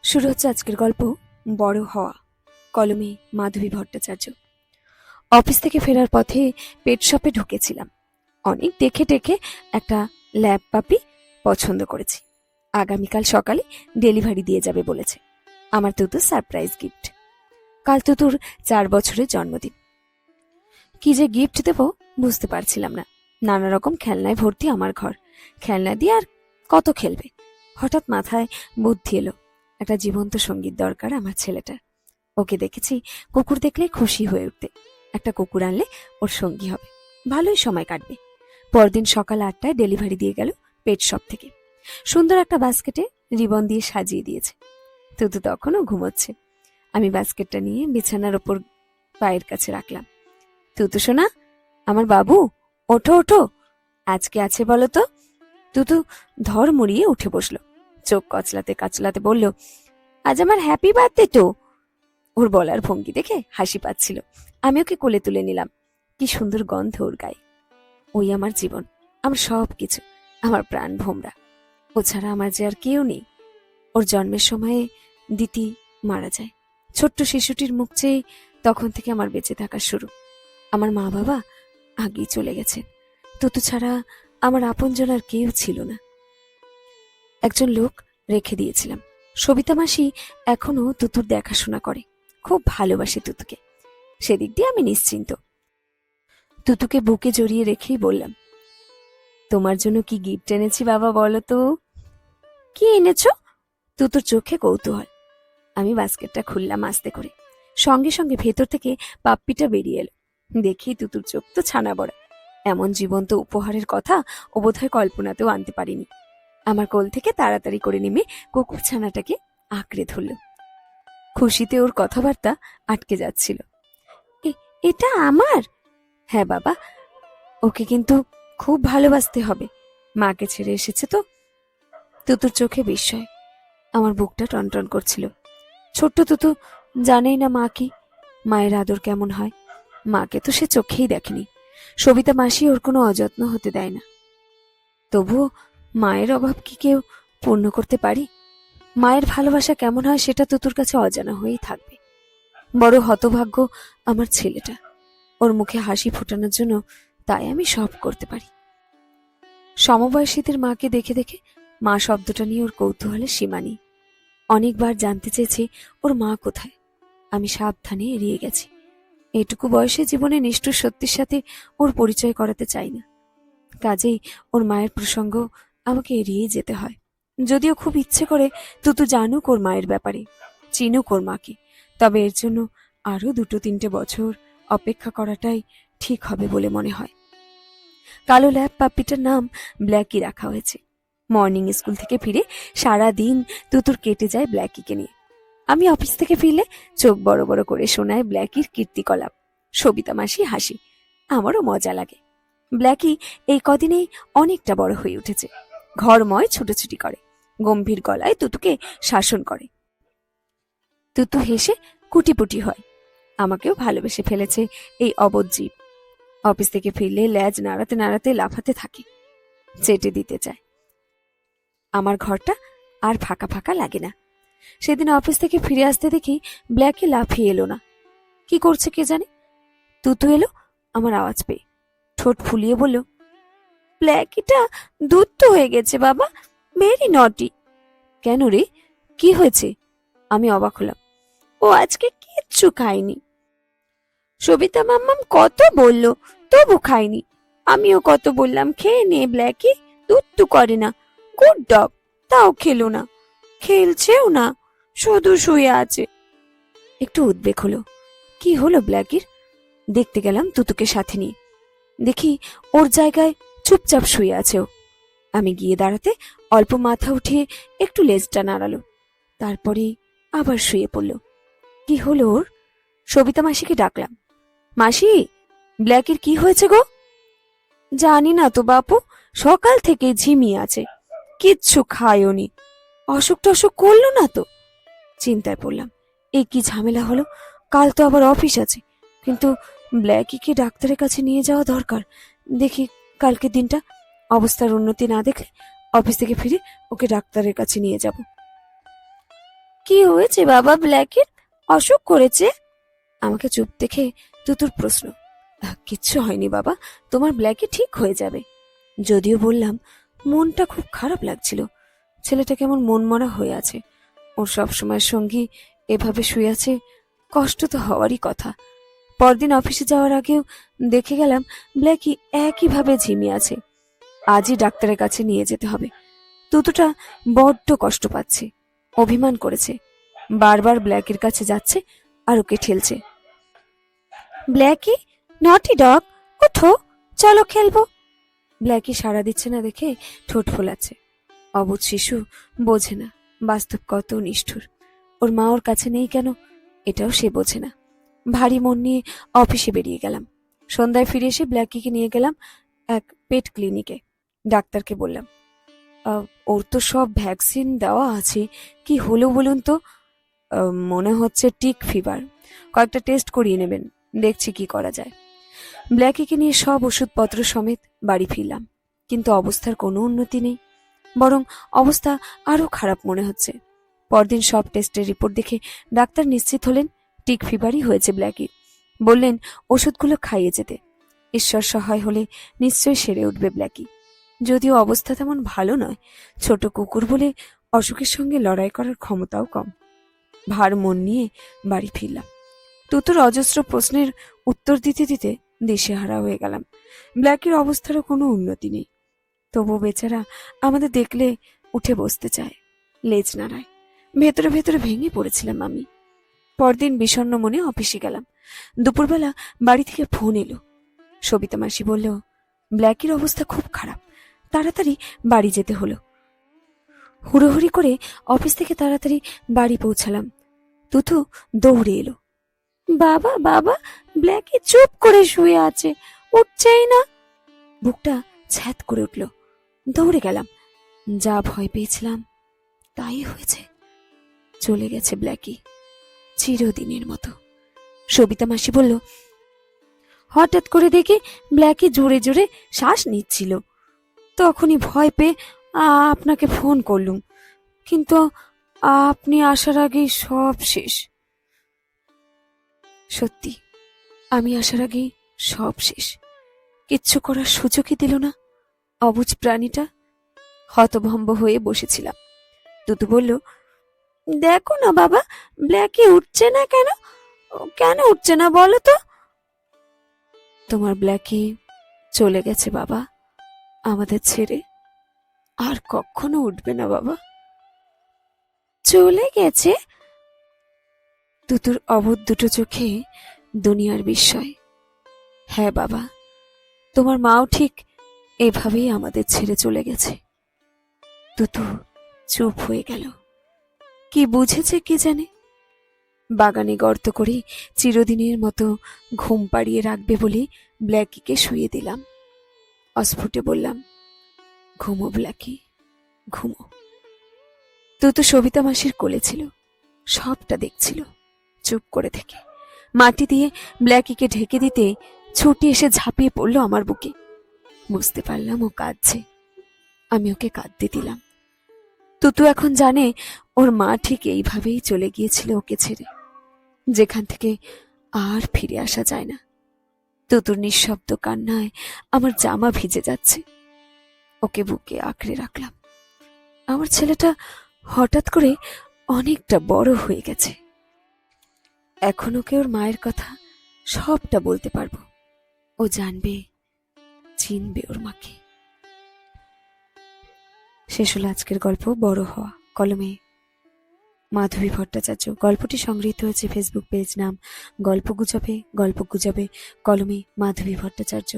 শুরু হচ্ছে আজকের গল্প বড় হওয়া। কলমে মাধবী ভট্টাচার্য। অফিস থেকে ফেরার পথে পেট শপে ঢুকেছিলাম। অনেক দেখে টেকে একটা ল্যাব পাপি পছন্দ করেছি। আগামীকাল সকালে ডেলিভারি দিয়ে যাবে বলেছে। আমার তুতুর সারপ্রাইজ গিফট। কাল তুতুর 4 বছরের জন্মদিন। কি যে গিফট দেব বুঝতে পারছিলাম না। নানা রকম খেলনায় ভর্তি আমার ঘর। খেলনা দিয়ে আর কত খেলবে। হঠাৎ মাথায় বুদ্ধি এলো, একটা জীবন্ত সঙ্গীত দরকার আমার ছেলেটার। ওকে দেখেছি কুকুর দেখলে খুশি হয়ে উঠতে। একটা কুকুর আনলে ওর সঙ্গী হবে, ভালোই সময় কাটবে। পরদিন সকাল 8টায় ডেলিভারি দিয়ে গেল পেট শপ থেকে। সুন্দর একটা বাস্কেটে রিবন দিয়ে সাজিয়ে দিয়েছে। তুতু তখনও ঘুমোচ্ছে। আমি বাস্কেটটা নিয়ে বিছানার ওপর পায়ের কাছে রাখলাম। তুতু সোনা, আমার বাবু, ওঠো ওঠো, আজকে আছে বলো তো? তুতু ধর মুড়িয়ে উঠে বসলো। চোখ কচলাতে কচলাতে বলল, আজ আমার হ্যাপি বার্থডে তো। ওর বলার ভঙ্গি দেখে হাসি পাচ্ছিল। আমি ওকে কোলে তুলে নিলাম। কি সুন্দর গন্ধ ওর গায়ে। ওই আমার জীবন, আমার সব কিছু, আমার প্রাণ ভোমরা। ও ছাড়া আমার যে আর কেউ নেই। ওর জন্মের সময়ে দিতি মারা যায়। ছোট্ট শিশুটির মুখ চেয়ে তখন থেকে আমার বেঁচে থাকা শুরু। আমার মা বাবা আগেই চলে গেছেন। তুতু ছাড়া আমার আপনজন আর কেউ ছিল না। একজন লোক রেখে দিয়েছিলাম। সবিতা মাসি এখনো তুতুর দেখাশোনা করে, খুব ভালোবাসে তুতুকে। সেদিক দিয়ে আমি নিশ্চিন্ত। তুতুকে বুকে জড়িয়ে রেখেই বললাম, তোমার জন্য কি গিফট এনেছি বাবা বলো তো? কি এনেছো? তুতুর চোখে কৌতূহল। আমি বাস্কেটটা খুললাম আস্তে করে। সঙ্গে সঙ্গে ভেতর থেকে পাপ্পিটা বেরিয়ে এলো। দেখেই তুতুর চোখ তো ছানা বড়া। এমন জীবন্ত উপহারের কথা ও বোধহয় কল্পনাতেও আনতে পারিনি। আমার কোল থেকে তাড়াতাড়ি করে নেমে কুকুর ছানাটাকে আঁকড়ে ধরল। খুশিতে ওর কথাবার্তা আটকে যাচ্ছিল। এটা আমার? হ্যাঁ বাবা, ওকে কিন্তু খুব ভালোবাসতে হবে। মাকে ছেড়ে এসেছে তো। তুতুর চোখে বিস্ময়। আমার বুকটা টনটন করছিল। ছোট্ট তুতু জানেই না মা কি, মায়ের আদর কেমন হয়। মাকে তো সে চোখেই দেখেনি। সবিতা মাসি ওর কোনো অযত্ন হতে দেয় না। তবুও মায়ের অভাব কি কেউ পূর্ণ করতে পারি? মায়ের ভালোবাসা কেমন হয় সেটা তুতুর কাছে অজানা হয়েই থাকবে। বড় হতভাগ্য আমার ছেলেটা। ওর মুখে হাসি ফোটানোর জন্য তাই আমি সব করতে পারি। সমবয়সীদের মাকে দেখে দেখে মা শব্দটা নিয়ে ওর কৌতূহলের সীমা নেই। অনেকবার জানতে চেয়েছে ওর মা কোথায়। আমি সাবধানে এড়িয়ে গেছি। এটুকু বয়সে জীবনে নিষ্ঠুর সত্যির সাথে ওর পরিচয় করাতে চাই না। কাজেই ওর মায়ের প্রসঙ্গ আমাকে এড়িয়েই যেতে হয়। যদিও খুব ইচ্ছে করে তুতু জানুক ওর মায়ের ব্যাপারে, চিনুক ওর মাকে। তবে এর জন্য আরো 2-3 বছর অপেক্ষা করাটাই ঠিক হবে বলে মনে হয়। কালো ল্যাব পাপ্পিটার নাম ব্ল্যাকি রাখা হয়েছে। মর্নিং স্কুল থেকে ফিরে সারা দিন তুতুর কেটে যায় ব্ল্যাকিকে নিয়ে। আমি অফিস থেকে ফিরলে চোখ বড় বড় করে শোনায় ব্ল্যাকির কীর্তিকলাপ। সবিতা মাসি হাসি, আমারও মজা লাগে। ব্ল্যাকি এই কদিনেই অনেকটা বড় হয়ে উঠেছে। ঘরময় ছুটোছুটি করে, গম্ভীর গলায় তুতুকে শাসন করে। তুতু হেসে কুটিপুটি হয়। আমাকেও ভালোবেসে ফেলেছে এই অবোধ জীব। অফিস থেকে ফিরলে ল্যাজ নাড়াতে নাড়াতে লাফাতে থাকে, চেটে দিতে চায়। আমার ঘরটা আর ফাঁকা ফাঁকা লাগে না। সেদিন অফিস থেকে ফিরে আসতে দেখি ব্ল্যাকি লাফিয়ে এলো না। কি করছে কে জানে। তুতু এলো আমার আওয়াজ পেয়ে, ঠোঁট ফুলিয়ে বলল, ব্ল্যাকিটা দুধ হয়ে গেছে বাবা, ভেরি নটি। কেন রে, কি হয়েছে? আমি অবাক হলাম। ও আজকে কিচ্ছু খায়নি। সবিতা মাম্মাম কত বলল, তবু খায়নি। আমিও কত বললাম খেয়ে নে ব্ল্যাকি, দুধ করে না, গুড ডগ, তাও খেলো না। খেলছেও না, শুধু শুয়ে আছে। একটু উদ্বেগ হলো। কি হলো ব্ল্যাকির? দেখতে গেলাম তুতুকে সাথে নিয়ে। দেখি ওর জায়গায় চুপচাপ শুয়ে আছে ও। আমি গিয়ে দাঁড়াতে অল্প মাথা উঠিয়ে একটু লেজটা নাড়ালো, তারপরে আবার শুয়ে পড়ল। কি হলো ওর? সবিতা মাসিকে ডাকলাম। মাসি, ব্ল্যাকির কি হয়েছে গো? জানি না তো বাপু, সকাল থেকে ঝিমিয়ে আছে, কিচ্ছু খায়ওনি। অসুখ টসুখ করলো না তো? চিন্তায় পড়লাম, এই কি ঝামেলা হলো। কাল তো আবার অফিস আছে, কিন্তু ব্ল্যাকিকে ডাক্তারের কাছে নিয়ে যাওয়া দরকার। দেখি কালকের দিনটা, অবস্থার উন্নতি না দেখলে অফিস থেকে ফিরে ওকে ডাক্তারের কাছে নিয়ে যাব। কি হয়েছে বাবা ব্ল্যাকের? অসুখ করেছে? আমাকে চুপ দেখে তুতুর প্রশ্ন। কিচ্ছু হয়নি বাবা, তোমার ব্ল্যাকি ঠিক হয়ে যাবে। যদিও বললাম মনটা খুব খারাপ লাগছিল। ছেলেটা কেমন মনমরা হয়ে আছে। ওর সবসময় সঙ্গী এভাবে শুয়ে আছে, কষ্ট তো হওয়ারই কথা। পরদিন অফিসে যাওয়ার আগেও দেখে গেলাম ব্ল্যাকি একইভাবে ঝিমিয়ে আছে। আজই ডাক্তারের কাছে নিয়ে যেতে হবে। তুতুটা বড্ড কষ্ট পাচ্ছে, অভিমান করেছে, বারবার ব্ল্যাকের কাছে যাচ্ছে আর ওকে ঠেলছে। ব্ল্যাকি, নটি ডগ, ওঠো, চলো খেলবো। ব্ল্যাকি সাড়া দিচ্ছে না দেখে ঠোঁট ফোলাচ্ছে। অবুঝ শিশু, বোঝে না বাস্তব কত নিষ্ঠুর। ওর মা ওর কাছে নেই কেন, এটাও সে বোঝে না। ভারী মন নিয়ে অফিসে বেরিয়ে গেলাম। সন্ধ্যায় ফিরে এসে ব্ল্যাকিকে নিয়ে গেলাম এক পেট ক্লিনিকে। ডাক্তারকে বললাম, ওর তো সব ভ্যাকসিন দেওয়া আছে, কি হলো বলুন তো? মনে হচ্ছে টিক ফিভার, কয়েকটা টেস্ট করিয়ে নেবেন, দেখছি কি করা যায়। ব্ল্যাকিকে নিয়ে সব ওষুধপত্র সমেত বাড়ি ফিরলাম, কিন্তু অবস্থার কোনো উন্নতি নেই, বরং অবস্থা আরো খারাপ মনে হচ্ছে। পরদিন সব টেস্টের রিপোর্ট দেখে ডাক্তার নিশ্চিত হলেন টিক ফিভারই হয়েছে ব্ল্যাকি। বললেন ওষুধগুলো খাইয়ে যেতে, ঈশ্বর সহায় হলে নিশ্চয়ই সেরে উঠবে ব্ল্যাকি। যদিও অবস্থা তেমন ভালো নয়, ছোট কুকুর বলে অসুখের সঙ্গে লড়াই করার ক্ষমতাও কম। ভার মন নিয়ে বাড়ি ফিরলাম। তুতুর অজস্র প্রশ্নের উত্তর দিতে দিতে দিশেহারা হয়ে গেলাম। ব্ল্যাকির অবস্থারও কোনো উন্নতি নেই, তবু বেচারা আমাদের দেখলে উঠে বসতে চায়, লেজ নাড়ায়। ভেতরে ভেতরে ভেঙে পড়েছিলাম আমি। পরদিন বিষণ্ণ মনে অফিসে গেলাম। দুপুরবেলা বাড়ি থেকে ফোন এলো। সবিতা মাসি বলল ব্ল্যাকির অবস্থা খুব খারাপ, তাড়াতাড়ি বাড়ি যেতে হলো। হুড়োহুড়ি করে অফিস থেকে তাড়াতাড়ি বাড়ি পৌঁছালাম। তুতু দৌড়ে এলো। বাবা বাবা, ব্ল্যাকি চুপ করে শুয়ে আছে, উঠছেই না। বুকটা ছ্যাঁত করে উঠল। দৌড়ে গেলাম। যা ভয় পেয়েছিলাম তাই হয়েছে। চলে গেছে ব্ল্যাকি, চিরদিনের মতো। সবিতা মাসি বলল, হঠাৎ করে দেখে ব্ল্যাকি জোরে জোরে শ্বাস নিচ্ছিল, তখনই ভয় পেয়ে আপনাকে ফোন করলুম, কিন্তু আপনি আসার আগেই সব শেষ। সত্যি, আমি আসার আগেই সব শেষ। কিচ্ছু করার সুযোগই দিল না অবুঝ প্রাণীটা। হতভম্ব হয়ে বসেছিলাম। তুতু বলল, দেখো না বাবা, ব্ল্যাকি উঠছে না কেন? কেন উঠছে না বলো তো? তোমার ব্ল্যাকি চলে গেছে বাবা, আমাদের ছেড়ে, আর কখনো উঠবে না বাবা। চলে গেছে? তুতুর অবোধ দুটো চোখে দুনিয়ার বিস্ময়। হ্যাঁ বাবা, তোমার মাও ঠিক এভাবেই আমাদের ছেড়ে চলে গেছে। তুতু চুপ হয়ে গেল। কি বুঝেছে কে জানে। বাগানে গর্ত করে চিরদিনের মতো ঘুম পাড়িয়ে রাখবে বলে ব্ল্যাকিকে শুয়ে দিলাম। অস্ফুটে বললাম, ঘুমো ব্ল্যাকি, ঘুমো। তুতু সবিতা মাসির কোলে ছিল, সবটা দেখছিল চুপ করে থেকে। মাটি দিয়ে ব্ল্যাকিকে ঢেকে দিতে ছুটে এসে ঝাঁপিয়ে পড়লো আমার বুকে। বুঝতে পারলাম ও কাঁদছে, আমি ওকে কাঁদতে দিলাম। তুতু এখন জানে ওর মা ঠিক এইভাবেই চলে গিয়েছিল ওকে ছেড়ে, যেখান থেকে আর ফিরে আসা যায় না। তুতুর নিঃশব্দ কান্নায় আমার জামা ভিজে যাচ্ছে। ওকে বুকে আঁকড়ে রাখলাম। আমার ছেলেটা হঠাৎ করে অনেকটা বড় হয়ে গেছে। এখন ওকে ওর মায়ের কথা সবটা বলতে পারবো। ও জানবে, চিনবে ওর মাকে। শেষ হলো আজকের গল্প বড় হওয়া, কলমে মাধবী ভট্টাচার্য। গল্পটি সংগৃহীত হয়েছে ফেসবুক পেজ নাম গল্প গুজবে, কলমে মাধবী ভট্টাচার্য।